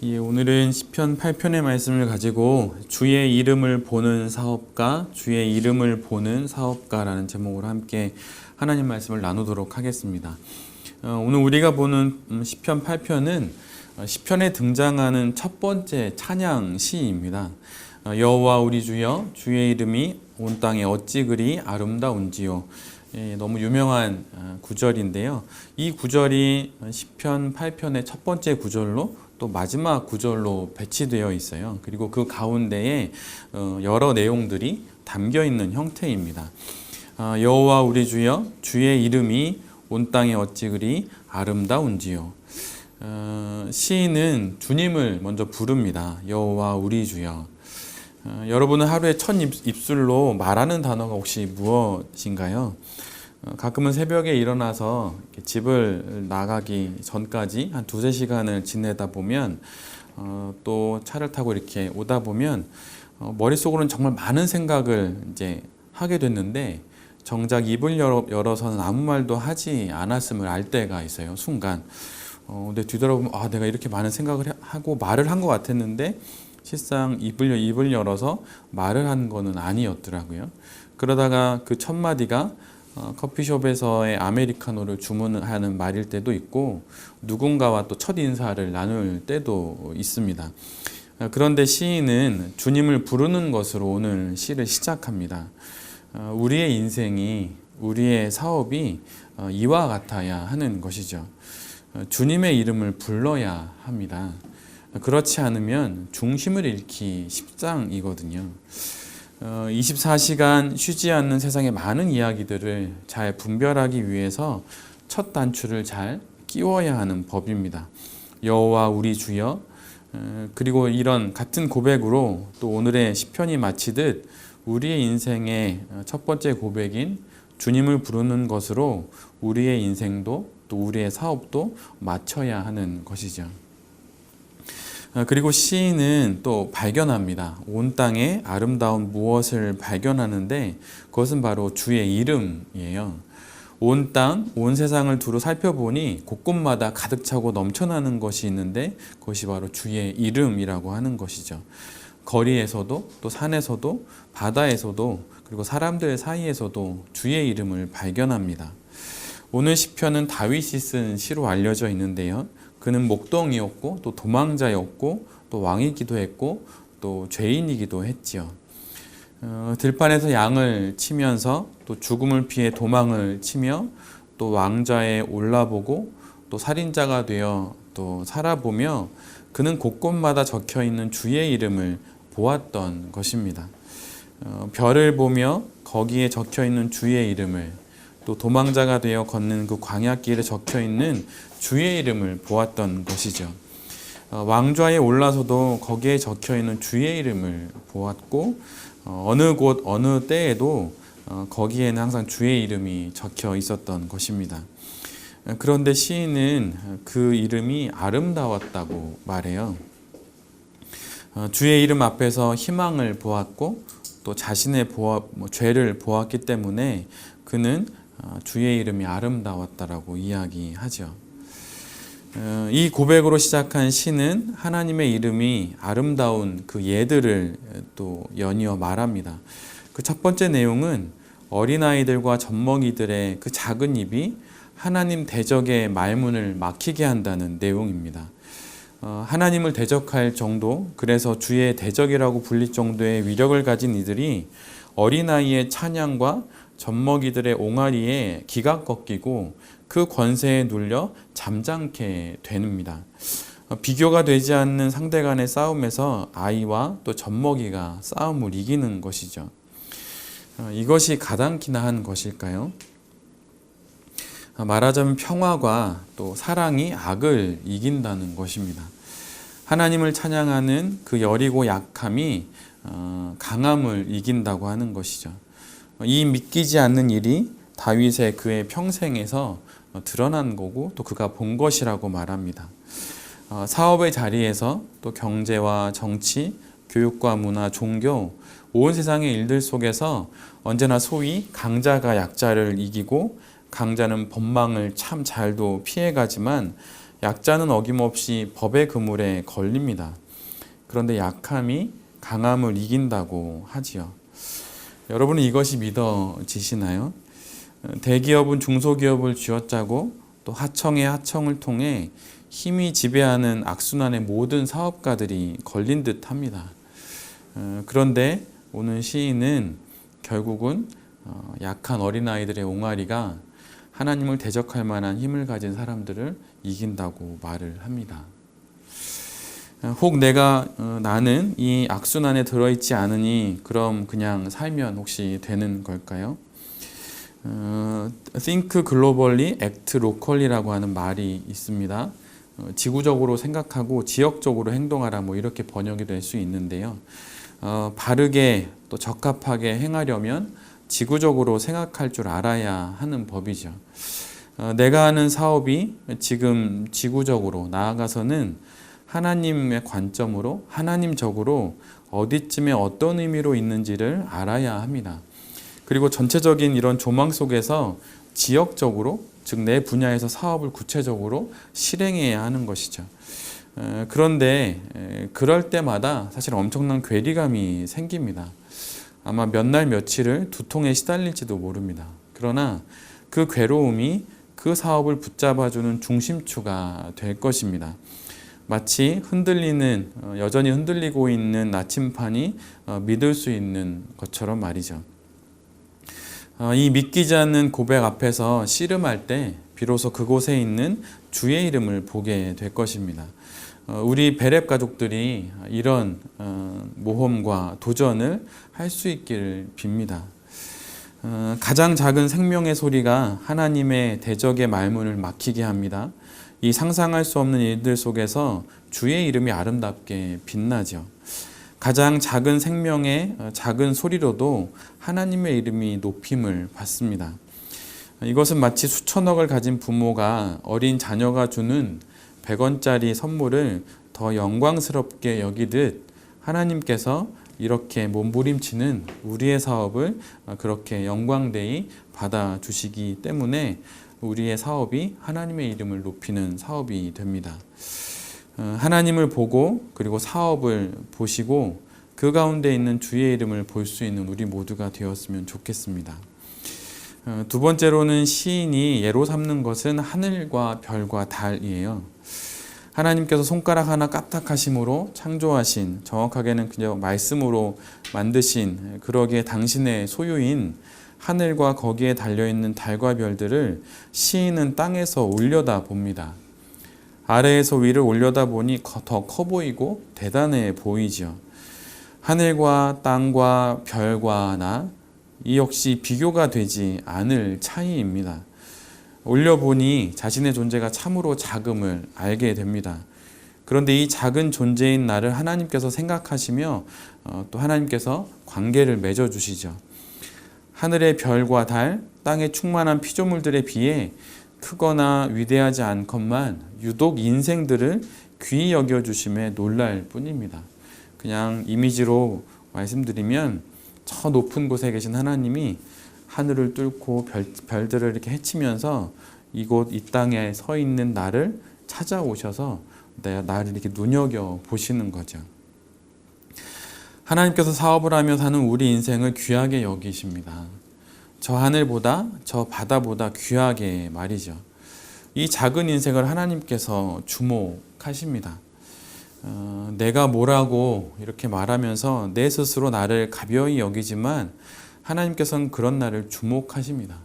예, 오늘은 시편 8편의 말씀을 가지고 주의 이름을 보는 사업가, 주의 이름을 보는 사업가라는 제목으로 함께 하나님 말씀을 나누도록 하겠습니다. 오늘 우리가 보는 시편 8편은 시편에 등장하는 첫 번째 찬양 시입니다. 여호와 우리 주여, 주의 이름이 온 땅에 어찌 그리 아름다운지요. 너무 유명한 구절인데요. 이 구절이 시편 8편의 첫 번째 구절로 또 마지막 구절로 배치되어 있어요. 그리고 그 가운데에 여러 내용들이 담겨 있는 형태입니다. 여호와 우리 주여, 주의 이름이 온 땅에 어찌 그리 아름다운지요. 시인은 주님을 먼저 부릅니다. 여호와 우리 주여. 여러분은 하루에 첫 입술로 말하는 단어가 혹시 무엇인가요? 가끔은 새벽에 일어나서 집을 나가기 전까지 한 2-3시간을 지내다 보면 또 차를 타고 이렇게 오다 보면 머릿속으로는 정말 많은 생각을 이제 하게 됐는데 정작 입을 열어서는 아무 말도 하지 않았음을 알 때가 있어요. 순간. 근데 뒤돌아보면 내가 이렇게 많은 생각을 하고 말을 한 것 같았는데 실상 입을 열어서 말을 한 거는 아니었더라고요. 그러다가 그 첫 마디가 커피숍에서의 아메리카노를 주문하는 말일 때도 있고 누군가와 또 첫 인사를 나눌 때도 있습니다. 그런데 시인은 주님을 부르는 것으로 오늘 시를 시작합니다. 우리의 인생이, 우리의 사업이 이와 같아야 하는 것이죠. 주님의 이름을 불러야 합니다. 그렇지 않으면 중심을 잃기 십상이거든요. 24시간 쉬지 않는 세상의 많은 이야기들을 잘 분별하기 위해서 첫 단추를 잘 끼워야 하는 법입니다. 여호와 우리 주여. 그리고 이런 같은 고백으로 또 오늘의 시편이 마치듯 우리의 인생의 첫 번째 고백인 주님을 부르는 것으로 우리의 인생도 또 우리의 사업도 맞춰야 하는 것이죠. 그리고 시인은 또 발견합니다. 온 땅에 아름다운 무엇을 발견하는데 그것은 바로 주의 이름이에요. 온 땅, 온 세상을 두루 살펴보니 곳곳마다 가득 차고 넘쳐나는 것이 있는데 그것이 바로 주의 이름이라고 하는 것이죠. 거리에서도 또 산에서도 바다에서도 그리고 사람들 사이에서도 주의 이름을 발견합니다. 오늘 시편은 다윗이 쓴 시로 알려져 있는데요. 그는 목동이었고 또 도망자였고 또 왕이기도 했고 또 죄인이기도 했지요. 들판에서 양을 치면서 또 죽음을 피해 도망을 치며 또 왕좌에 올라보고 또 살인자가 되어 또 살아보며 그는 곳곳마다 적혀 있는 주의 이름을 보았던 것입니다. 별을 보며 거기에 적혀 있는 주의 이름을 또 도망자가 되어 걷는 그 광야길에 적혀 있는 주의 이름을 보았던 것이죠. 왕좌에 올라서도 거기에 적혀 있는 주의 이름을 보았고 어느 곳 어느 때에도 거기에는 항상 주의 이름이 적혀 있었던 것입니다. 그런데 시인은 그 이름이 아름다웠다고 말해요. 주의 이름 앞에서 희망을 보았고 또 자신의 죄를 보았기 때문에 그는 주의 이름이 아름다웠다라고 이야기하죠. 이 고백으로 시작한 시는 하나님의 이름이 아름다운 그 예들을 또 연이어 말합니다. 그 첫 번째 내용은 어린아이들과 젖먹이들의 그 작은 입이 하나님 대적의 말문을 막히게 한다는 내용입니다. 하나님을 대적할 정도, 그래서 주의 대적이라고 불릴 정도의 위력을 가진 이들이 어린아이의 찬양과 젖먹이들의 옹알이에 기가 꺾이고 그 권세에 눌려 잠잠게 됩니다. 비교가 되지 않는 상대 간의 싸움에서 아이와 또 젖먹이가 싸움을 이기는 것이죠. 이것이 가당키나 한 것일까요? 말하자면 평화가 또 사랑이 악을 이긴다는 것입니다. 하나님을 찬양하는 그 여리고 약함이 강함을 이긴다고 하는 것이죠. 이 믿기지 않는 일이 다윗의 그의 평생에서 드러난 거고 또 그가 본 것이라고 말합니다. 사업의 자리에서 또 경제와 정치, 교육과 문화, 종교, 온 세상의 일들 속에서 언제나 소위 강자가 약자를 이기고 강자는 법망을 참 잘도 피해가지만 약자는 어김없이 법의 그물에 걸립니다. 그런데 약함이 강함을 이긴다고 하지요. 여러분은 이것이 믿어지시나요? 대기업은 중소기업을 쥐어짜고 또 하청의 하청을 통해 힘이 지배하는 악순환의 모든 사업가들이 걸린 듯 합니다. 그런데 오늘 시인은 결국은 약한 어린아이들의 옹알이가 하나님을 대적할 만한 힘을 가진 사람들을 이긴다고 말을 합니다. 혹 나는 이 악순환에 들어있지 않으니 그럼 그냥 살면 혹시 되는 걸까요? Think globally, act locally라고 하는 말이 있습니다. 지구적으로 생각하고 지역적으로 행동하라 뭐 이렇게 번역이 될 수 있는데요. 바르게 또 적합하게 행하려면 지구적으로 생각할 줄 알아야 하는 법이죠. 내가 하는 사업이 지금 지구적으로 나아가서는 하나님의 관점으로 하나님적으로 어디쯤에 어떤 의미로 있는지를 알아야 합니다. 그리고 전체적인 이런 조망 속에서 지역적으로 즉 내 분야에서 사업을 구체적으로 실행해야 하는 것이죠. 그런데 그럴 때마다 사실 엄청난 괴리감이 생깁니다. 아마 몇 날 며칠을 두통에 시달릴지도 모릅니다. 그러나 그 괴로움이 그 사업을 붙잡아주는 중심추가 될 것입니다. 마치 여전히 흔들리고 있는 나침판이 믿을 수 있는 것처럼 말이죠. 이 믿기지 않는 고백 앞에서 씨름할 때 비로소 그곳에 있는 주의 이름을 보게 될 것입니다. 우리 베렙 가족들이 이런 모험과 도전을 할 수 있기를 빕니다. 가장 작은 생명의 소리가 하나님의 대적의 말문을 막히게 합니다. 이 상상할 수 없는 일들 속에서 주의 이름이 아름답게 빛나죠. 가장 작은 생명의 작은 소리로도 하나님의 이름이 높임을 받습니다. 이것은 마치 수천억을 가진 부모가 어린 자녀가 주는 100원짜리 선물을 더 영광스럽게 여기듯 하나님께서 이렇게 몸부림치는 우리의 사업을 그렇게 영광되이 받아주시기 때문에 우리의 사업이 하나님의 이름을 높이는 사업이 됩니다. 하나님을 보고 그리고 사업을 보시고 그 가운데 있는 주의 이름을 볼 수 있는 우리 모두가 되었으면 좋겠습니다. 두 번째로는 시인이 예로 삼는 것은 하늘과 별과 달이에요. 하나님께서 손가락 하나 까딱하심으로 창조하신, 정확하게는 그냥 말씀으로 만드신, 그러기에 당신의 소유인 하늘과 거기에 달려있는 달과 별들을 시인은 땅에서 올려다 봅니다. 아래에서 위를 올려다 보니 더 커 보이고 대단해 보이죠. 하늘과 땅과 별과 나, 이 역시 비교가 되지 않을 차이입니다. 올려보니 자신의 존재가 참으로 작음을 알게 됩니다. 그런데 이 작은 존재인 나를 하나님께서 생각하시며 또 하나님께서 관계를 맺어주시죠. 하늘의 별과 달, 땅의 충만한 피조물들에 비해 크거나 위대하지 않건만 유독 인생들을 귀히 여겨주심에 놀랄 뿐입니다. 그냥 이미지로 말씀드리면 저 높은 곳에 계신 하나님이 하늘을 뚫고 별들을 이렇게 헤치면서 이 땅에 서 있는 나를 찾아오셔서 나를 이렇게 눈여겨 보시는 거죠. 하나님께서 사업을 하며 사는 우리 인생을 귀하게 여기십니다. 저 하늘보다 저 바다보다 귀하게 말이죠. 이 작은 인생을 하나님께서 주목하십니다. 내가 뭐라고 이렇게 말하면서 내 스스로 나를 가벼이 여기지만 하나님께서는 그런 나를 주목하십니다.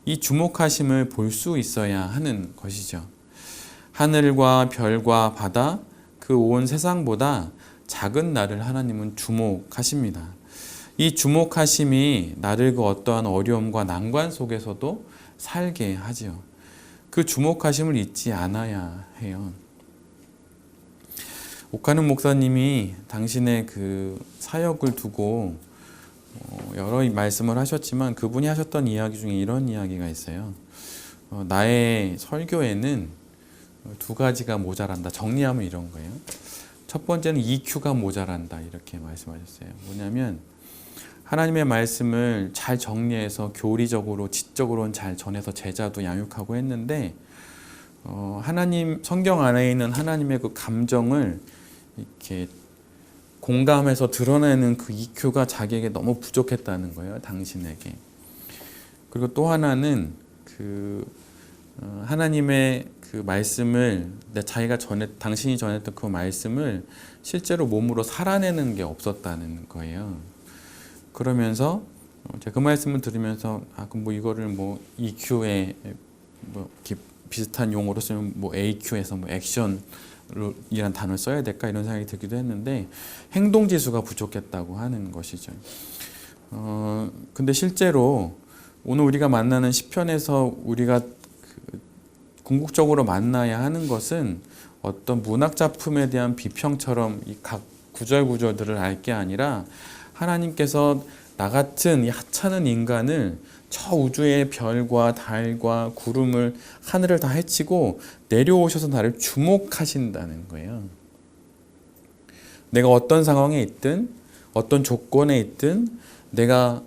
이 주목하심을 볼 수 있어야 하는 것이죠. 하늘과 별과 바다, 그 온 세상보다 작은 나를 하나님은 주목하십니다. 이 주목하심이 나를 그 어떠한 어려움과 난관 속에서도 살게 하지요. 그 주목하심을 잊지 않아야 해요. 옥하는 목사님이 당신의 그 사역을 두고 여러 말씀을 하셨지만 그분이 하셨던 이야기 중에 이런 이야기가 있어요. 나의 설교에는 두 가지가 모자란다. 정리하면 이런 거예요. 첫 번째는 EQ가 모자란다. 이렇게 말씀하셨어요. 뭐냐면 하나님의 말씀을 잘 정리해서 교리적으로 지적으로는 잘 전해서 제자도 양육하고 했는데 하나님 성경 안에 있는 하나님의 그 감정을 이렇게 공감해서 드러내는 그 EQ가 자기에게 너무 부족했다는 거예요, 당신에게. 그리고 또 하나는 하나님의 그 말씀을 당신이 전했던 그 말씀을 실제로 몸으로 살아내는 게 없었다는 거예요. 그러면서 제가 그 말씀을 들으면서 그럼 뭐 이거를 뭐 EQ에 뭐 이렇게 비슷한 용어로 쓰면 뭐 AQ에서 뭐 액션이란 단어를 써야 될까 이런 생각이 들기도 했는데 행동 지수가 부족했다고 하는 것이죠. 근데 실제로 오늘 우리가 만나는 시편에서 우리가 궁극적으로 만나야 하는 것은 어떤 문학 작품에 대한 비평처럼 이 각 구절구절들을 알 게 아니라 하나님께서 나 같은 이 하찮은 인간을 저 우주의 별과 달과 구름을 하늘을 다 헤치고 내려오셔서 나를 주목하신다는 거예요. 내가 어떤 상황에 있든 어떤 조건에 있든 내가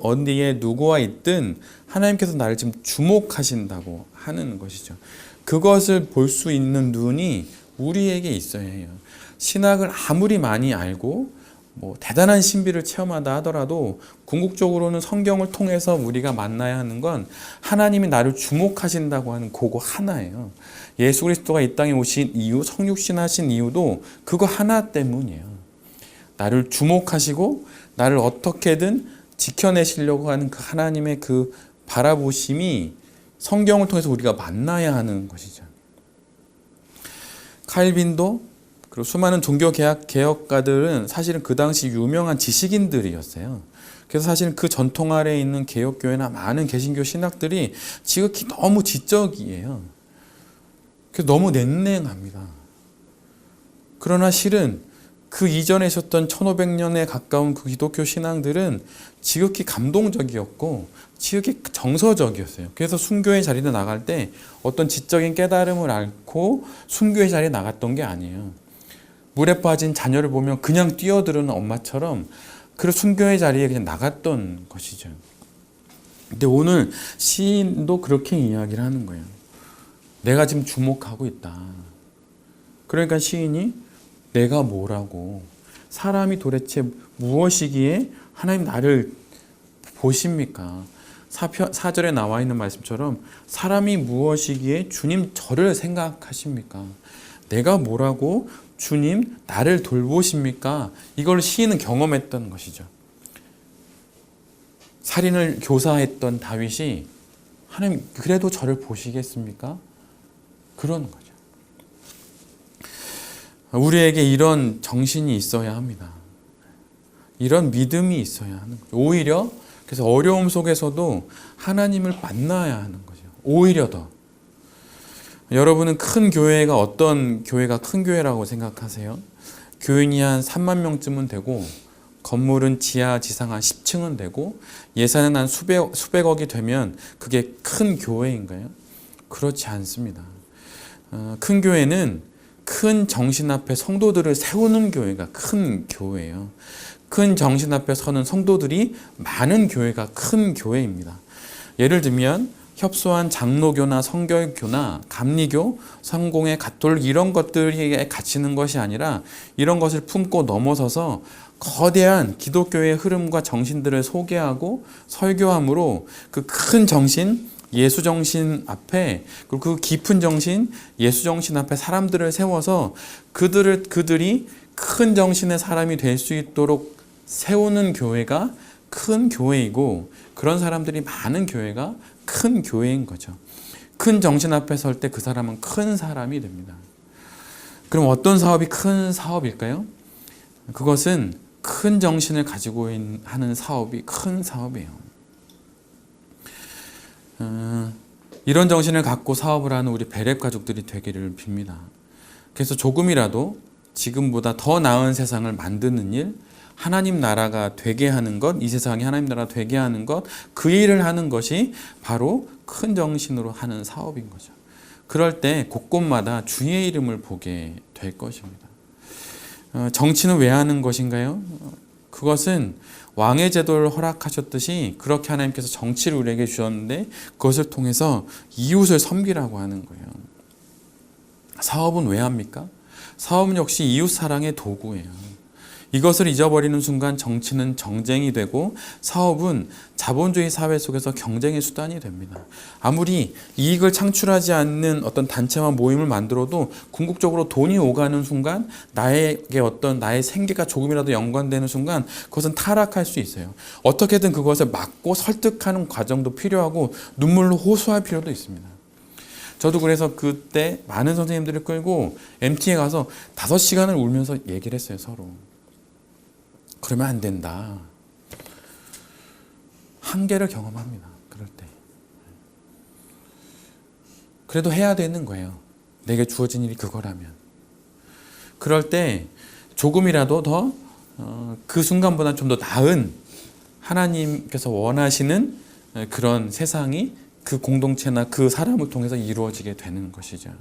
어디에 누구와 있든 하나님께서 나를 지금 주목하신다고 하는 것이죠. 그것을 볼 수 있는 눈이 우리에게 있어야 해요. 신학을 아무리 많이 알고 대단한 신비를 체험하다 하더라도 궁극적으로는 성경을 통해서 우리가 만나야 하는 건 하나님이 나를 주목하신다고 하는 그거 하나예요. 예수 그리스도가 이 땅에 오신 이유, 성육신하신 이유도 그거 하나 때문이에요. 나를 주목하시고 나를 어떻게든 지켜내시려고 하는 그 하나님의 그 바라보심이 성경을 통해서 우리가 만나야 하는 것이죠. 칼빈도 그리고 수많은 종교 개혁가들은 사실은 그 당시 유명한 지식인들이었어요. 그래서 사실은 그 전통 아래에 있는 개혁교회나 많은 개신교 신학들이 지극히 너무 지적이에요. 그래서 너무 냉랭합니다. 그러나 실은 그 이전에 있었던 1500년에 가까운 그 기독교 신앙들은 지극히 감동적이었고 지극히 정서적이었어요. 그래서 순교의 자리에 나갈 때 어떤 지적인 깨달음을 앓고 순교의 자리에 나갔던 게 아니에요. 물에 빠진 자녀를 보면 그냥 뛰어드는 엄마처럼 그 순교의 자리에 그냥 나갔던 것이죠. 근데 오늘 시인도 그렇게 이야기를 하는 거예요. 내가 지금 주목하고 있다. 그러니까 시인이 내가 뭐라고, 사람이 도대체 무엇이기에 하나님 나를 보십니까? 4절에 나와 있는 말씀처럼 사람이 무엇이기에 주님 저를 생각하십니까? 내가 뭐라고 주님 나를 돌보십니까? 이걸 시인은 경험했던 것이죠. 살인을 교사했던 다윗이 하나님 그래도 저를 보시겠습니까? 그런 거죠. 우리에게 이런 정신이 있어야 합니다. 이런 믿음이 있어야 하는 거죠. 오히려 그래서 어려움 속에서도 하나님을 만나야 하는 거죠. 오히려 더. 여러분은 큰 교회가 어떤 교회가 큰 교회라고 생각하세요? 교인이 한 3만 명쯤은 되고 건물은 지하 지상 한 10층은 되고 예산은 한 수백억이 되면 그게 큰 교회인가요? 그렇지 않습니다. 큰 교회는 큰 정신 앞에 성도들을 세우는 교회가 큰 교회예요. 큰 정신 앞에 서는 성도들이 많은 교회가 큰 교회입니다. 예를 들면 협소한 장로교나 성결교나 감리교, 성공회, 가톨릭 이런 것들에 갇히는 것이 아니라 이런 것을 품고 넘어서서 거대한 기독교의 흐름과 정신들을 소개하고 설교함으로 그 큰 정신, 예수 정신 앞에 그리고 그 깊은 정신, 예수 정신 앞에 사람들을 세워서 그들이 큰 정신의 사람이 될 수 있도록 세우는 교회가 큰 교회이고 그런 사람들이 많은 교회가 큰 교회인 거죠. 큰 정신 앞에 설 때 그 사람은 큰 사람이 됩니다. 그럼 어떤 사업이 큰 사업일까요? 그것은 큰 정신을 가지고 하는 사업이 큰 사업이에요. 이런 정신을 갖고 사업을 하는 우리 베렙 가족들이 되기를 빕니다. 그래서 조금이라도 지금보다 더 나은 세상을 만드는 일, 하나님 나라가 되게 하는 것, 이 세상이 하나님 나라가 되게 하는 것, 그 일을 하는 것이 바로 큰 정신으로 하는 사업인 거죠. 그럴 때 곳곳마다 주의 이름을 보게 될 것입니다. 정치는 왜 하는 것인가요? 그것은 왕의 제도를 허락하셨듯이 그렇게 하나님께서 정치를 우리에게 주셨는데 그것을 통해서 이웃을 섬기라고 하는 거예요. 사업은 왜 합니까? 사업은 역시 이웃 사랑의 도구예요. 이것을 잊어버리는 순간 정치는 정쟁이 되고 사업은 자본주의 사회 속에서 경쟁의 수단이 됩니다. 아무리 이익을 창출하지 않는 어떤 단체와 모임을 만들어도 궁극적으로 돈이 오가는 순간 나에게 어떤 나의 생계가 조금이라도 연관되는 순간 그것은 타락할 수 있어요. 어떻게든 그것을 막고 설득하는 과정도 필요하고 눈물로 호소할 필요도 있습니다. 저도 그래서 그때 많은 선생님들을 끌고 MT에 가서 5시간을 울면서 얘기를 했어요, 서로. 그러면 안 된다. 한계를 경험합니다. 그럴 때. 그래도 해야 되는 거예요. 내게 주어진 일이 그거라면. 그럴 때 조금이라도 더 그 순간보다 좀 더 나은 하나님께서 원하시는 그런 세상이 그 공동체나 그 사람을 통해서 이루어지게 되는 것이죠.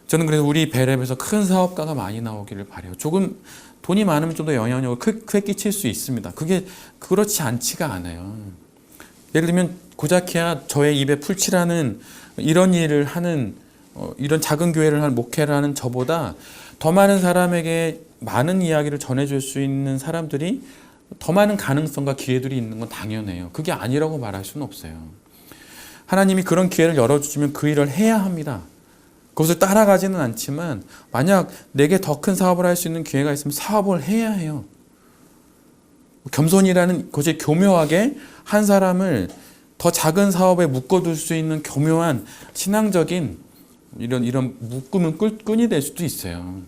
저는 그래서 우리 베랩에서 큰 사업가가 많이 나오기를 바라요. 조금 돈이 많으면 좀 더 영향력을 크게 끼칠 수 있습니다. 그게 그렇지 않지가 않아요. 예를 들면 고작해야 저의 입에 풀칠하는 이런 일을 하는 이런 작은 교회를 하는 목회를 하는 저보다 더 많은 사람에게 많은 이야기를 전해줄 수 있는 사람들이 더 많은 가능성과 기회들이 있는 건 당연해요. 그게 아니라고 말할 수는 없어요. 하나님이 그런 기회를 열어주시면 그 일을 해야 합니다. 그것을 따라가지는 않지만 만약 내게 더 큰 사업을 할 수 있는 기회가 있으면 사업을 해야 해요. 겸손이라는 것이 교묘하게 한 사람을 더 작은 사업에 묶어둘 수 있는 교묘한 신앙적인 이런 묶음은 끈이 될 수도 있어요.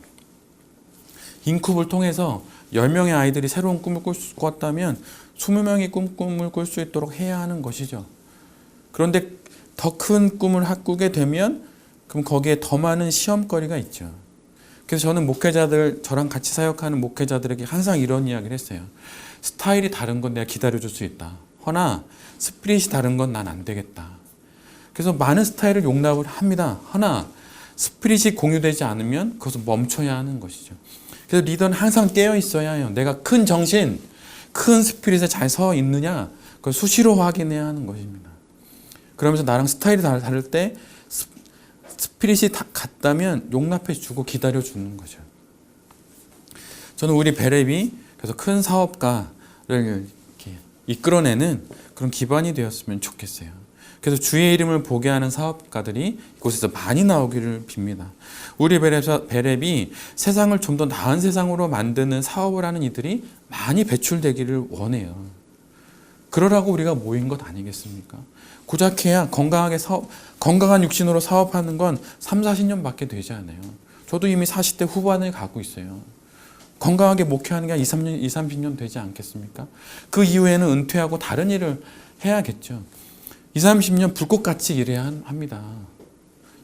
인쿱을 통해서 10명의 아이들이 새로운 꿈을 꿨다면 20명이 꿈을 꿀 수 있도록 해야 하는 것이죠. 그런데 더 큰 꿈을 꾸게 되면 그럼 거기에 더 많은 시험거리가 있죠. 그래서 저는 저랑 같이 사역하는 목회자들에게 항상 이런 이야기를 했어요. 스타일이 다른 건 내가 기다려줄 수 있다. 허나 스피릿이 다른 건 난 안 되겠다. 그래서 많은 스타일을 용납을 합니다. 허나 스피릿이 공유되지 않으면 그것은 멈춰야 하는 것이죠. 그래서 리더는 항상 깨어 있어야 해요. 내가 큰 정신, 큰 스피릿에 잘 서 있느냐 그걸 수시로 확인해야 하는 것입니다. 그러면서 나랑 스타일이 다를 때 스피릿이 같다면 용납해 주고 기다려 주는 거죠. 저는 우리 베랩이 그래서 큰 사업가를 이렇게 이끌어내는 그런 기반이 되었으면 좋겠어요. 그래서 주의 이름을 보게 하는 사업가들이 이곳에서 많이 나오기를 빕니다. 우리 베랩이 세상을 좀 더 나은 세상으로 만드는 사업을 하는 이들이 많이 배출되기를 원해요. 그러라고 우리가 모인 것 아니겠습니까? 고작해야 건강한 육신으로 사업하는 건 3, 40년밖에 되지 않아요. 저도 이미 40대 후반을 가고 있어요. 건강하게 목회하는 게 2, 30년 되지 않겠습니까? 그 이후에는 은퇴하고 다른 일을 해야겠죠. 2, 30년 불꽃같이 일해야 합니다.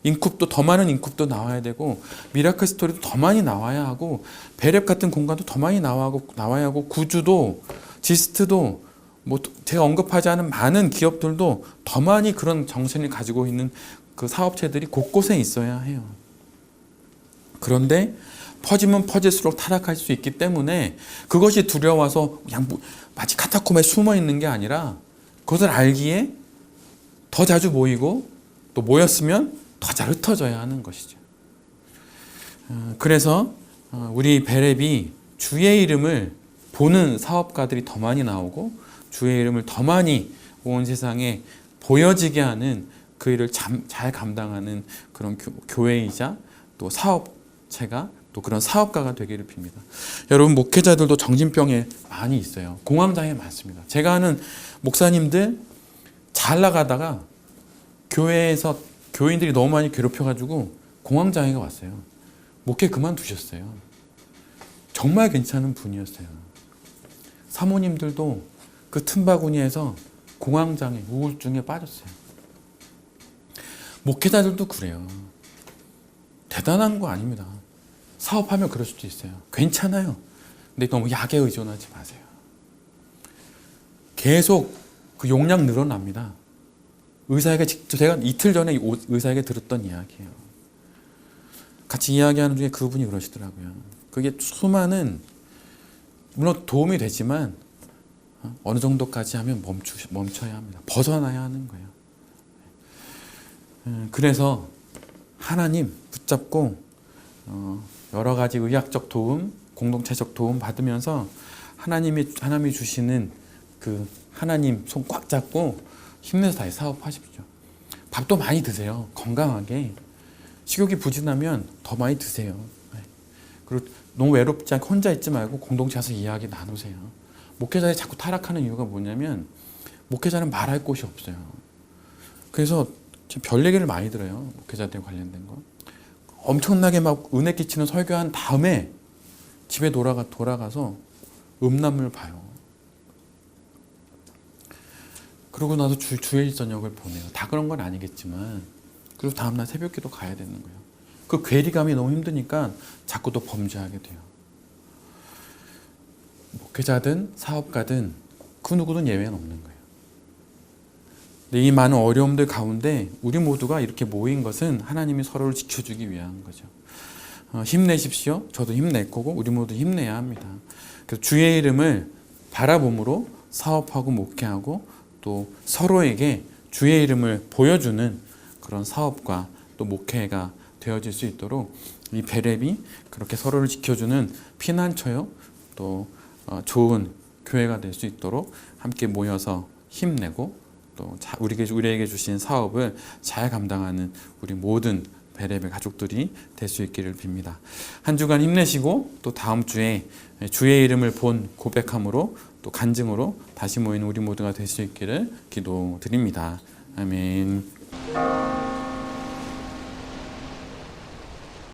인쿱도 더 많은 인쿱도 나와야 되고 미라클 스토리도 더 많이 나와야 하고 베랩 같은 공간도 더 많이 나와야 하고 구주도 지스트도 제가 언급하지 않은 많은 기업들도 더 많이 그런 정신을 가지고 있는 그 사업체들이 곳곳에 있어야 해요. 그런데 퍼지면 퍼질수록 타락할 수 있기 때문에 그것이 두려워서 그냥 마치 카타콤에 숨어 있는 게 아니라 그것을 알기에 더 자주 모이고 또 모였으면 더 잘 흩어져야 하는 것이죠. 그래서 우리 베랩이 주의 이름을 보는 사업가들이 더 많이 나오고 주의 이름을 더 많이 온 세상에 보여지게 하는 그 일을 잘 감당하는 그런 교회이자 또 사업체가 또 그런 사업가가 되기를 빕니다. 여러분 목회자들도 정신병에 많이 있어요. 공황장애 많습니다. 제가 아는 목사님들 잘 나가다가 교회에서 교인들이 너무 많이 괴롭혀가지고 공황장애가 왔어요. 목회 그만두셨어요. 정말 괜찮은 분이었어요. 사모님들도 그 틈바구니에서 공황장애, 우울증에 빠졌어요. 목회자들도 그래요. 대단한 거 아닙니다. 사업하면 그럴 수도 있어요. 괜찮아요. 근데 너무 약에 의존하지 마세요. 계속 그 용량 늘어납니다. 의사에게 직접 제가 이틀 전에 의사에게 들었던 이야기예요. 같이 이야기하는 중에 그분이 그러시더라고요. 그게 수많은 물론 도움이 되지만 어느 정도까지 하면 멈춰야 합니다. 벗어나야 하는 거예요. 그래서 하나님 붙잡고 여러 가지 의학적 도움, 공동체적 도움 받으면서 하나님이 주시는 그 하나님 손 꽉 잡고 힘내서 다시 사업하십시오. 밥도 많이 드세요. 건강하게. 식욕이 부진하면 더 많이 드세요. 그리고 너무 외롭지 않게 혼자 있지 말고 공동체 와서 이야기 나누세요. 목회자들이 자꾸 타락하는 이유가 뭐냐면 목회자는 말할 곳이 없어요. 그래서 별 얘기를 많이 들어요. 목회자들 관련된 거. 엄청나게 막 은혜 끼치는 설교한 다음에 집에 돌아가서 음란물 봐요. 그러고 나서 주일 저녁을 보내요. 다 그런 건 아니겠지만 그리고 다음날 새벽기도 가야 되는 거예요. 그 괴리감이 너무 힘드니까 자꾸 또 범죄하게 돼요. 목회자든 사업가든 그 누구든 예외는 없는 거예요. 근데 이 많은 어려움들 가운데 우리 모두가 이렇게 모인 것은 하나님이 서로를 지켜주기 위한 거죠. 힘내십시오. 저도 힘낼 거고 우리 모두 힘내야 합니다. 그래서 주의 이름을 바라봄으로 사업하고 목회하고 또 서로에게 주의 이름을 보여주는 그런 사업과 또 목회가 되어질 수 있도록 이 베렙이 그렇게 서로를 지켜주는 피난처요 또 좋은 교회가 될 수 있도록 함께 모여서 힘내고 또 우리에게 주신 사업을 잘 감당하는 우리 모든 베렙의 가족들이 될 수 있기를 빕니다. 한 주간 힘내시고 또 다음 주에 주의 이름을 본 고백함으로 또 간증으로 다시 모이는 우리 모두가 될 수 있기를 기도드립니다. 아멘.